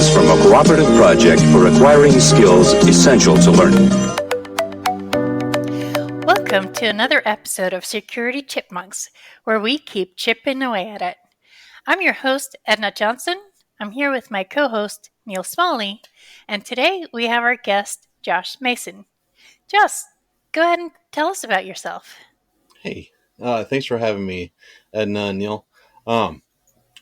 ideas from a cooperative project for acquiring skills essential to learning. Welcome to another episode of Security Chipmunks, where we keep chipping away at it. I'm your host, Edna Johnson. I'm here with my co-host, Neil Smalley, and today we have our guest, Josh Mason. Josh, go ahead and tell us about yourself. Hey, thanks for having me, Edna and Neil.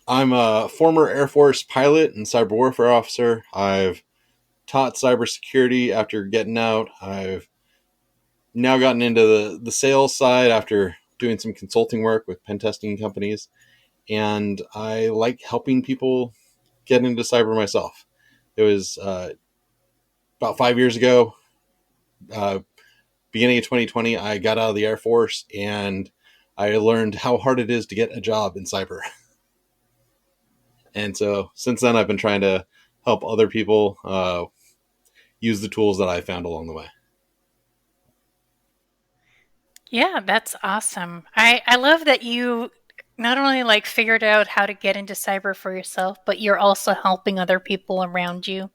I'm a former Air Force pilot and cyber warfare officer. I've taught cybersecurity after getting out. I've now gotten into the sales side after doing some consulting work with pen testing companies. And I like helping people get into cyber myself. It was about 5 years ago, beginning of 2020, I got out of the Air Force and I learned how hard it is to get a job in cyber. And so since then, I've been trying to help other people use the tools that I found along the way. Yeah, that's awesome. I love that you not only figured out how to get into cyber for yourself, but you're also helping other people around you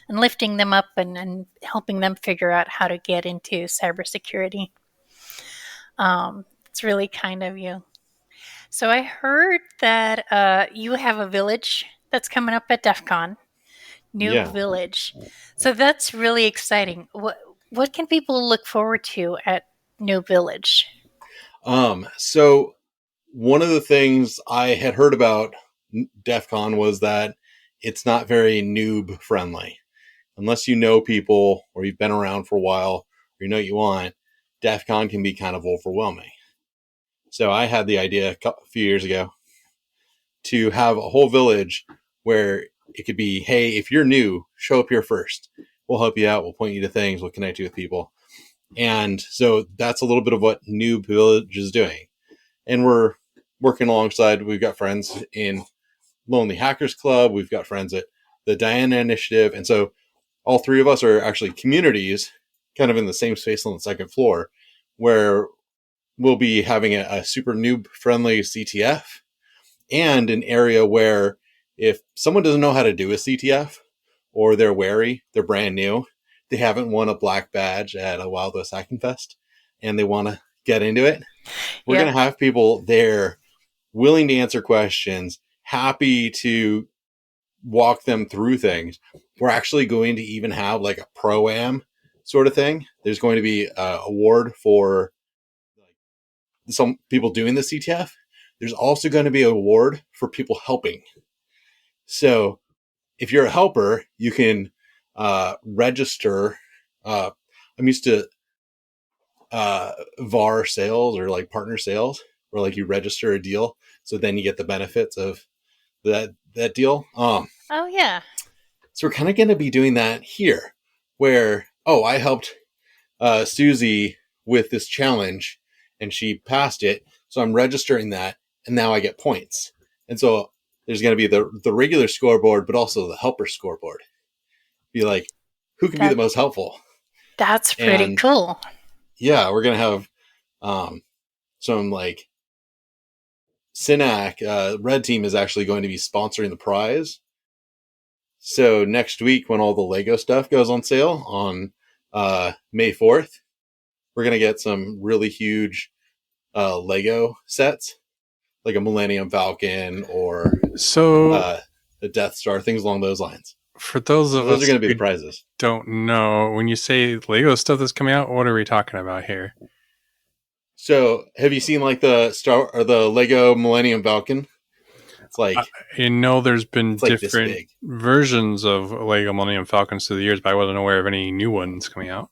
and lifting them up and helping them figure out how to get into cybersecurity. It's really kind of you. So I heard that you have a village that's coming up at DEF CON, Noob Village. So that's really exciting. What can people look forward to at Noob Village? So one of the things I had heard about DEF CON was that it's not very noob friendly. Unless you know people or you've been around for a while or you know what you want, DEF CON can be kind of overwhelming. So I had the idea a few years ago to have a whole village where it could be, hey, if you're new, show up here first. We'll help you out. We'll point you to things. We'll connect you with people. And so that's a little bit of what Noob Village is doing. And we're working alongside, we've got friends in Lonely Hackers Club. We've got friends at the Diana Initiative. And so all three of us are actually communities kind of in the same space on the second floor where we'll be having a super noob friendly CTF and an area where if someone doesn't know how to do a CTF or they're wary, they're brand new, they haven't won a black badge at a Wild West Hacking Fest and they want to get into it, we're going to have people there willing to answer questions, happy to walk them through things. We're actually going to even have a pro-am sort of thing. There's going to be an award for some people doing the CTF. There's also going to be an award for people helping. So if you're a helper, you can register. I'm used to VAR sales or partner sales where you register a deal. So then you get the benefits of that deal. Oh yeah. So we're kind of going to be doing that here where, I helped Susie with this challenge and she passed it. So I'm registering that and now I get points. And so there's going to be the regular scoreboard, but also the helper scoreboard. Be who can be the most helpful? That's pretty cool. Yeah, we're going to have some Synac, Red Team is actually going to be sponsoring the prize. So next week when all the Lego stuff goes on sale on May 4th, we're going to get some really huge Lego sets, like a Millennium Falcon or a Death Star, things along those lines. For those of those us are going to be who the prizes. Don't know, when you say Lego stuff that's coming out, what are we talking about here? So, have you seen the Lego Millennium Falcon? It's there's been different versions of Lego Millennium Falcons through the years, but I wasn't aware of any new ones coming out.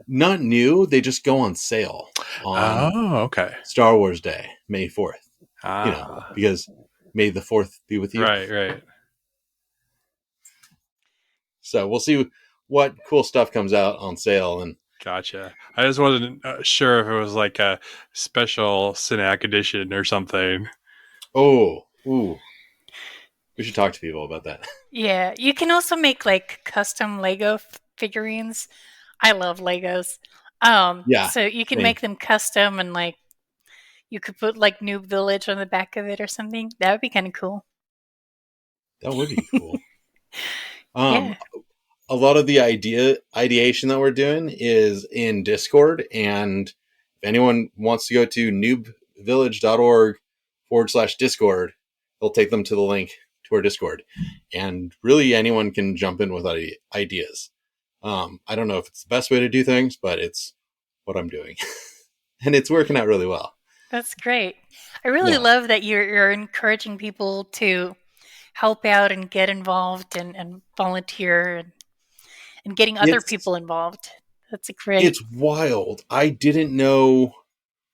Not new, they just go on sale on Star Wars Day, May 4th. Because May the 4th be with you. Right. So we'll see what cool stuff comes out on sale. And gotcha. I just wasn't sure if it was a special Synac edition or something. Oh, ooh. We should talk to people about that. Yeah, you can also make custom Lego figurines. I love Legos. So you can make them custom and you could put Noob Village on the back of it or something. That would be kind of cool. That would be cool. Yeah. A lot of the ideation that we're doing is in Discord, and if anyone wants to go to noobvillage.org/Discord, it'll take them to the link to our Discord, and really anyone can jump in with ideas. I don't know if it's the best way to do things, but it's what I'm doing, and it's working out really well. That's great. I really love that you're encouraging people to help out and get involved and volunteer and getting other people involved. That's great. It's wild. I didn't know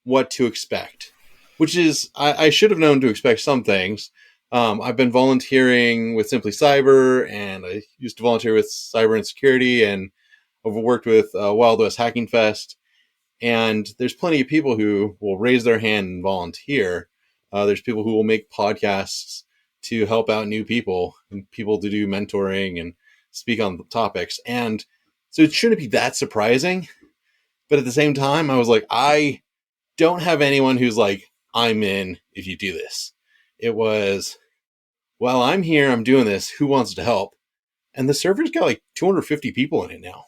what to expect, which is, I should have known to expect some things. I've been volunteering with Simply Cyber, and I used to volunteer with Cyber and Security, and I've worked with Wild West Hacking Fest. And there's plenty of people who will raise their hand and volunteer. There's people who will make podcasts to help out new people and people to do mentoring and speak on topics. And so it shouldn't be that surprising. But at the same time, I was like, I don't have anyone who's like, I'm in if you do this. It was, well, I'm here, I'm doing this. Who wants to help? And the server's got like 250 people in it now.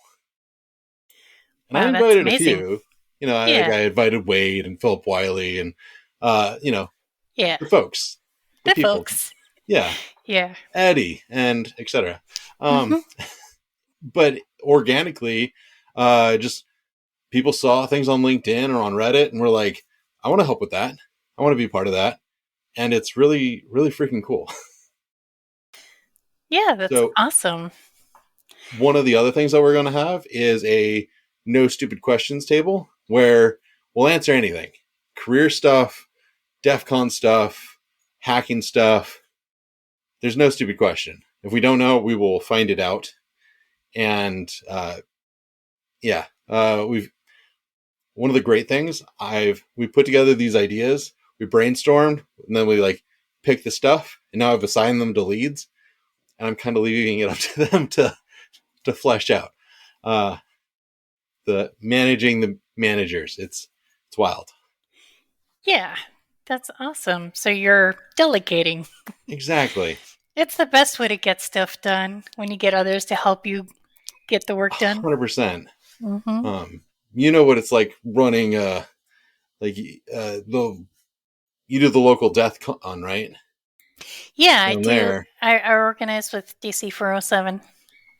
And I invited a few. You know, I invited Wade and Philip Wiley and, the folks. The people. Folks. Yeah. Yeah. Eddie and etc. But organically, just people saw things on LinkedIn or on Reddit and were like, I want to help with that. I want to be part of that. And it's really, really freaking cool. Yeah, that's awesome. One of the other things that we're going to have is a no stupid questions table where we'll answer anything. Career stuff, DEF CON stuff, hacking stuff. There's no stupid question. If we don't know, we will find it out. And one of the great things, we put together these ideas, we brainstormed, and then we picked the stuff, and now I've assigned them to leads, and I'm kind of leaving it up to them to flesh out. The managing the managers. It's wild. Yeah, that's awesome. So you're delegating. Exactly. It's the best way to get stuff done when you get others to help you get the work done. 100%. You know what it's like running you do the local death con, right? Yeah, I do. I organize with DC 407.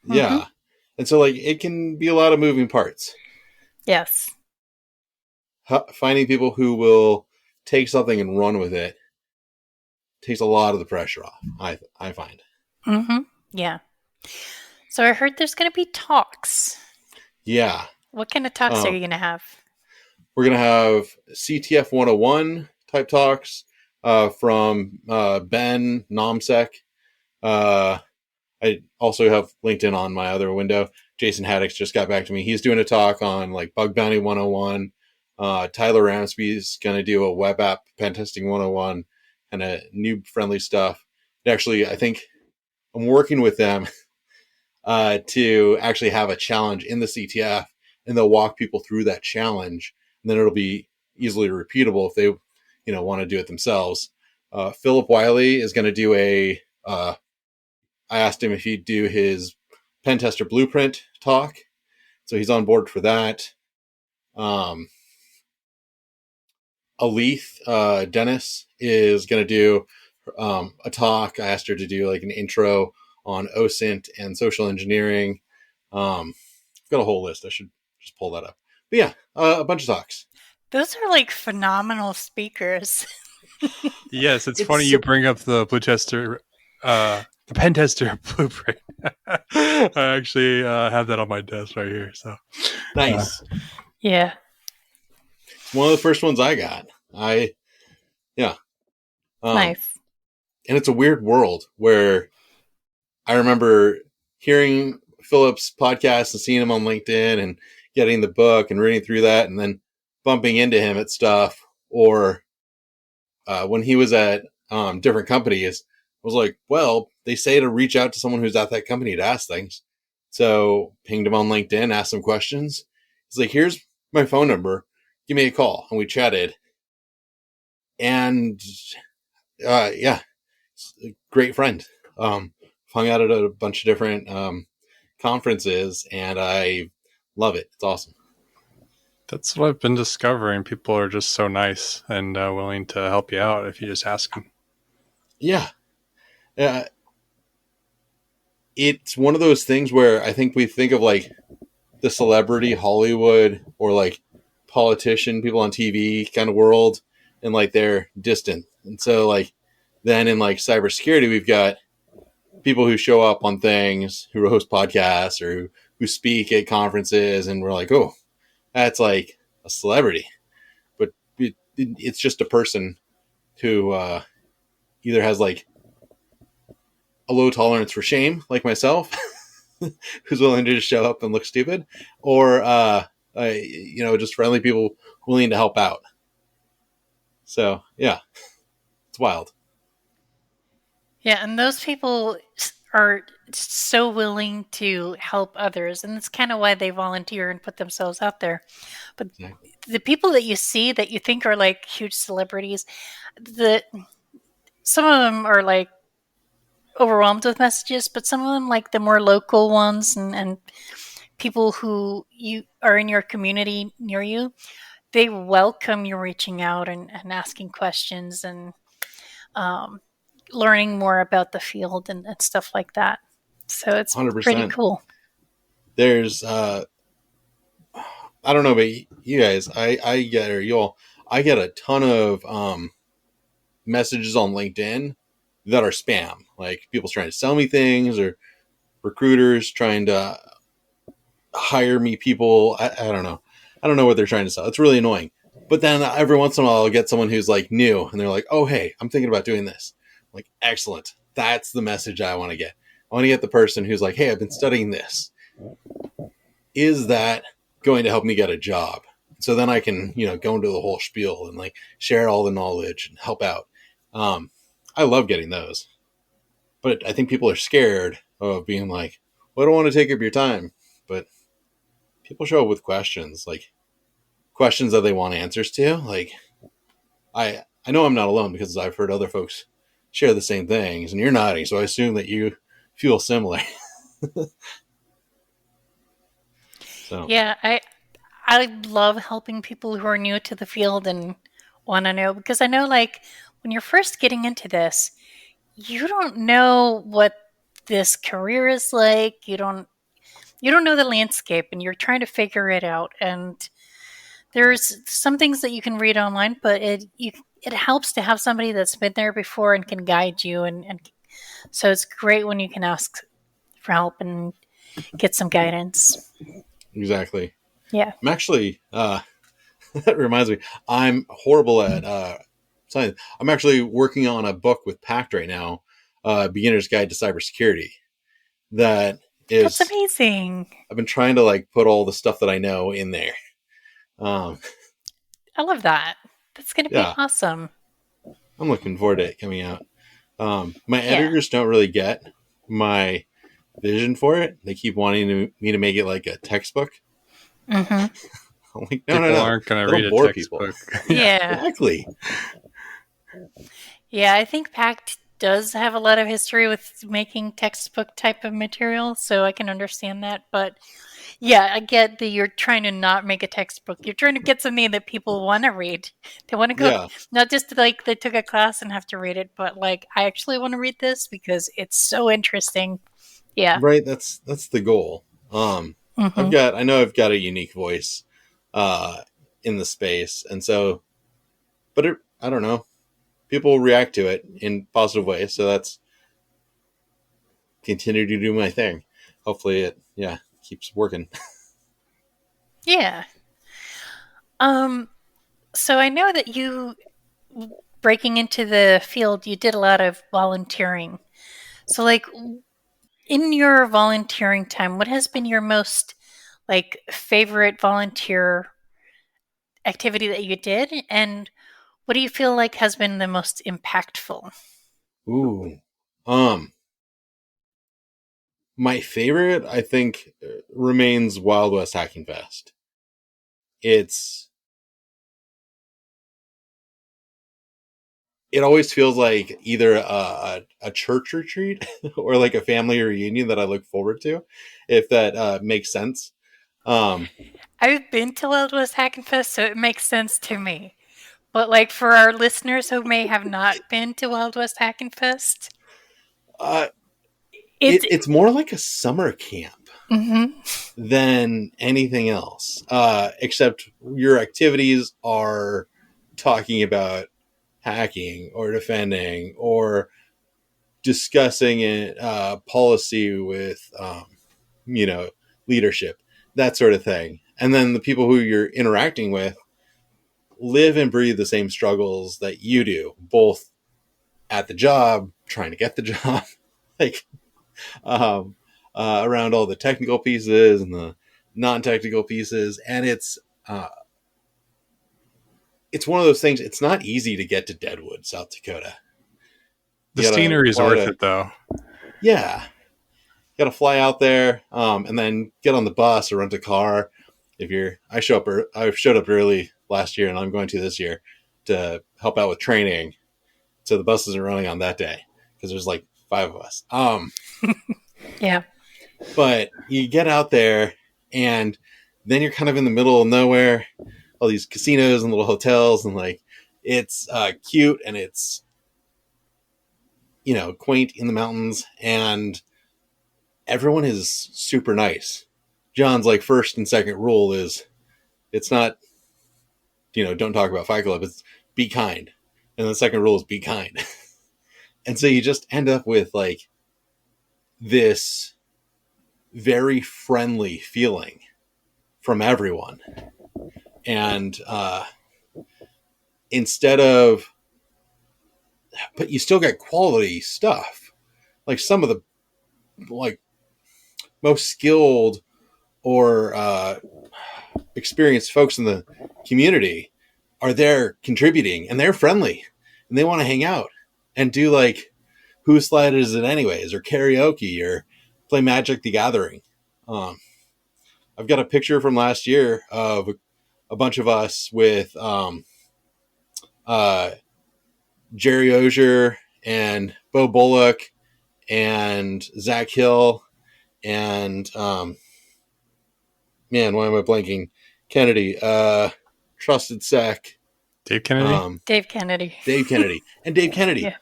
Yeah. And so it can be a lot of moving parts. Yes. Finding people who will take something and run with it takes a lot of the pressure off, I find. Yeah. So I heard there's going to be talks. Yeah. What kind of talks are you going to have? We're going to have CTF 101 type talks from Ben Nomsek. I also have LinkedIn on my other window. Jason Haddix just got back to me. He's doing a talk on Bug Bounty 101. Tyler Ramsby is going to do a web app pen testing 101 and a noob friendly stuff. Actually, I think I'm working with them to actually have a challenge in the CTF, and they'll walk people through that challenge, and then it'll be easily repeatable if they, want to do it themselves. Philip Wiley is going to do I asked him if he'd do his pen tester blueprint talk, so he's on board for that. Aleth Dennis is going to do a talk. I asked her to do an intro on OSINT and social engineering. I've got a whole list. I should just pull that up. But yeah, a bunch of talks. Those are phenomenal speakers. Yes, it's funny you bring up the the pen tester blueprint. I actually have that on my desk right here. So nice. Yeah. It's one of the first ones I got. Nice. And it's a weird world where I remember hearing Philip's podcast and seeing him on LinkedIn and getting the book and reading through that and then bumping into him at stuff. Or when he was at different companies, I was like, well, they say to reach out to someone who's at that company to ask things. So pinged him on LinkedIn, asked some questions. He's like, here's my phone number. Give me a call. And we chatted. And, he's a great friend. hung out at a bunch of different conferences, and I love it. It's awesome. That's what I've been discovering. People are just so nice and willing to help you out if you just ask them. Yeah. It's one of those things where I think we think of like the celebrity Hollywood or like politician, people on TV kind of world, and like they're distant. And so like then in like cybersecurity, we've got people who show up on things, who host podcasts or who speak at conferences, and we're like, oh, that's like a celebrity. But it's just a person who either has like a low tolerance for shame, like myself, who's willing to just show up and look stupid, or just friendly people willing to help out. So yeah, it's wild. Yeah, and those people are so willing to help others, and that's kind of why they volunteer and put themselves out there. But Exactly. the people that you see that you think are like huge celebrities, some of them are like overwhelmed with messages, but some of them, like the more local ones and people who you are in your community near you, they welcome you reaching out and asking questions and learning more about the field and stuff like that. So it's 100%. pretty cool. There's I don't know, but you guys, I get, or you all, I get a ton of messages on LinkedIn that are spam. Like people trying to sell me things, or recruiters trying to hire me people. I don't know. I don't know what they're trying to sell. It's really annoying. But then every once in a while, I'll get someone who's like new, and they're like, "Oh, hey, I'm thinking about doing this." I'm like, excellent. That's the message I want to get. I want to get the person who's like, "Hey, I've been studying this. Is that going to help me get a job?" So then I can, go into the whole spiel and like share all the knowledge and help out. I love getting those, but I think people are scared of being like, "Well, I don't want to take up your time," but people show up with questions, like questions that they want answers to. Like I know I'm not alone because I've heard other folks share the same things, and you're nodding, so I assume that you feel similar. So Yeah, I love helping people who are new to the field and want to know, because I know like when you're first getting into this, you don't know what this career is like. You don't know the landscape, and you're trying to figure it out. And there's some things that you can read online, but it helps to have somebody that's been there before and can guide you. And so it's great when you can ask for help and get some guidance. exactly. Yeah. I'm actually that reminds me, I'm horrible at science. I'm actually working on a book with Pact right now, Beginner's Guide to Cybersecurity. That That's is, amazing. I've been trying to like put all the stuff that I know in there. I love that. That's going to be Yeah, awesome. I'm looking forward to it coming out. My Yeah. editors don't really get my vision for it. They keep wanting me to make it like a textbook. Mm-hmm. I'm like, People no. aren't going to That'll read a bore textbook. Yeah. Exactly. Yeah, I think PACT does have a lot of history with making textbook type of material, so I can understand that. But yeah, I get that you're trying to not make a textbook. You're trying to get something that people want to read. They want to go, Yeah. not just like they took a class and have to read it, but like, I actually want to read this because it's so interesting. Yeah. Right. That's the goal. Mm-hmm. I know I've got a unique voice, in the space. And so, but I don't know, people react to it in positive ways. So that's continue to do my thing. Hopefully it, keeps working. Yeah. So I know that you breaking into the field, you did a lot of volunteering. So like in your volunteering time, what has been your most like favorite volunteer activity that you did, and what do you feel like has been the most impactful? Ooh. My favorite, I think, remains Wild West Hacking Fest. It's it always feels like either a church retreat or like a family reunion that I look forward to, if that makes sense. I've been to Wild West Hackenfest, so it makes sense to me. But like for our listeners who may have not been to Wild West Hackenfest, Uh, it's it's more like a summer camp mhm. than anything else, except your activities are talking about hacking or defending or discussing it, policy with, leadership, that sort of thing. And then the people who you're interacting with live and breathe the same struggles that you do, both at the job, trying to get the job, like around all the technical pieces and the non-technical pieces. And it's one of those things. It's not easy to get to Deadwood, South Dakota. The scenery is worth it, though. Yeah, you got to fly out there, and then get on the bus or rent a car. I showed up early last year, and I'm going to this year to help out with training. So the bus isn't running on that day because there's like 5 of us. Yeah. But you get out there, and then you're kind of in the middle of nowhere, all these casinos and little hotels, and like it's cute and it's quaint in the mountains, and everyone is super nice. John's like first and second rule is it's not don't talk about Fight Club, it's be kind, and the second rule is be kind. And so you just end up with like this very friendly feeling from everyone. And but you still get quality stuff. Like some of the like most skilled or experienced folks in the community are there contributing, and they're friendly and they want to hang out and do like Whose Slide Is It Anyways, or karaoke, or play Magic the Gathering. I've got a picture from last year of a bunch of us with Jerry Ozier and Bo Bullock and Zach Hill and man, why am I blanking? Kennedy, Trusted Sec, Dave Kennedy, Dave Kennedy. And Dave Kennedy. Yeah.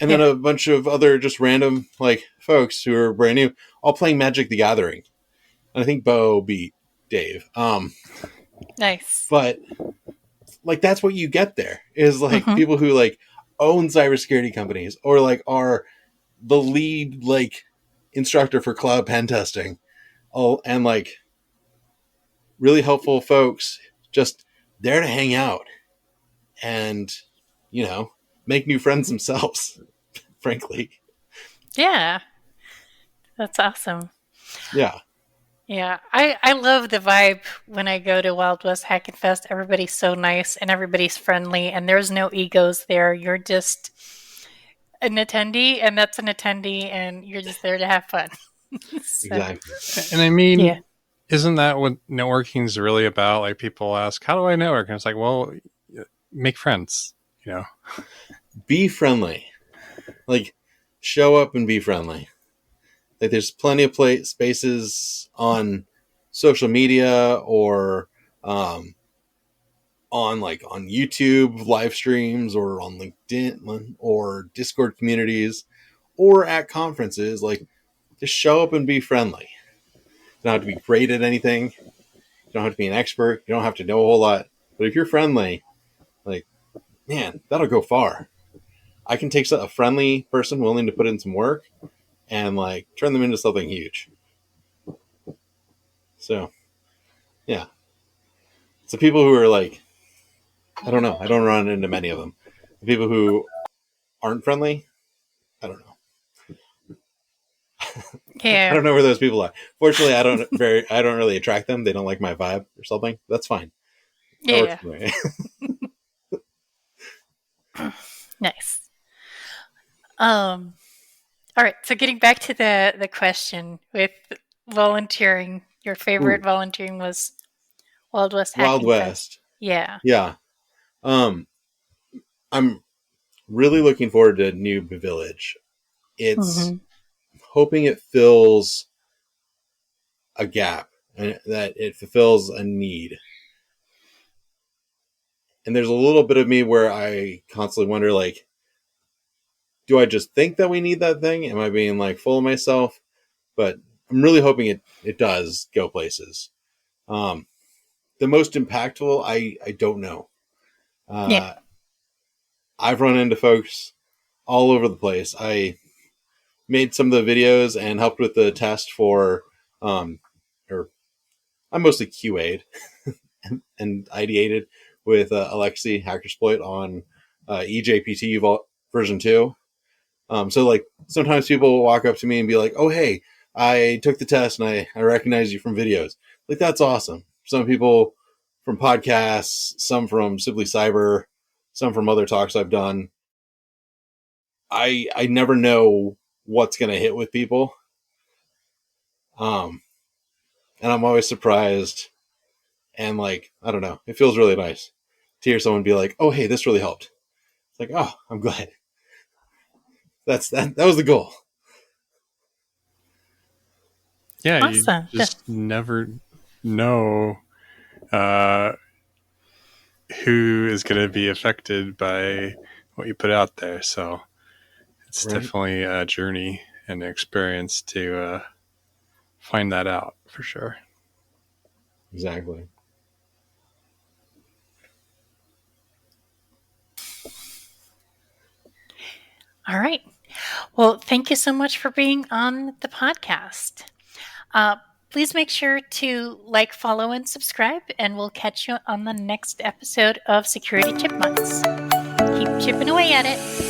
And then a bunch of other just random like folks who are brand new, all playing Magic the Gathering. And I think Bo beat Dave. Nice. But like that's what you get there is like people who like own cybersecurity companies or like are the lead like instructor for cloud pen testing. Oh, and like really helpful folks just there to hang out and make new friends themselves, frankly. Yeah. That's awesome. Yeah. Yeah. I love the vibe when I go to Wild West Hackenfest. Everybody's so nice and everybody's friendly and there's no egos there. You're just an attendee and that's an attendee and you're just there to have fun. So, Exactly. and I mean, isn't that what networking is really about? Like people ask, "How do I network?" And it's like, well, make friends. Be friendly. Like show up and be friendly. Like there's plenty of spaces on social media or on YouTube live streams or on LinkedIn or Discord communities or at conferences. Like just show up and be friendly. You don't have to be great at anything. You don't have to be an expert. You don't have to know a whole lot. But if you're friendly, like, man, that'll go far. I can take a friendly person willing to put in some work and like turn them into something huge. So, yeah. It's the people who are like, I don't know. I don't run into many of them. The people who aren't friendly, I don't know. Yeah. I don't know where those people are. Fortunately, I don't really attract them. They don't like my vibe or something. That's fine. Yeah. Nice. All right. So getting back to the question with volunteering, your favorite volunteering was Wild West Hacking Wild West. Yeah. Yeah. I'm really looking forward to Noob Village. It's Mm-hmm. hoping it fills a gap and that it fulfills a need. And there's a little bit of me where I constantly wonder, like, do I just think that we need that thing? Am I being like full of myself? But I'm really hoping it does go places. The most impactful, I don't know. Yeah. I've run into folks all over the place. I made some of the videos and helped with the test for, or I mostly QA'd and ideated with Alexi Hackersploit on EJPT version 2. So like sometimes people will walk up to me and be like, "Oh, hey, I took the test and I recognize you from videos." Like, that's awesome. Some people from podcasts, some from Simply Cyber, some from other talks I've done. I never know what's going to hit with people. And I'm always surprised. And like, I don't know, it feels really nice to hear someone be like, "Oh, hey, this really helped." It's like, oh, I'm glad. That was the goal. Yeah, Awesome. you just never know uh, who is going to be affected by what you put out there. So it's Right? definitely a journey and an experience to find that out for sure. Exactly. All right. Well, thank you so much for being on the podcast. Please make sure to like, follow, and subscribe, and we'll catch you on the next episode of Security Chipmunks. Keep chipping away at it.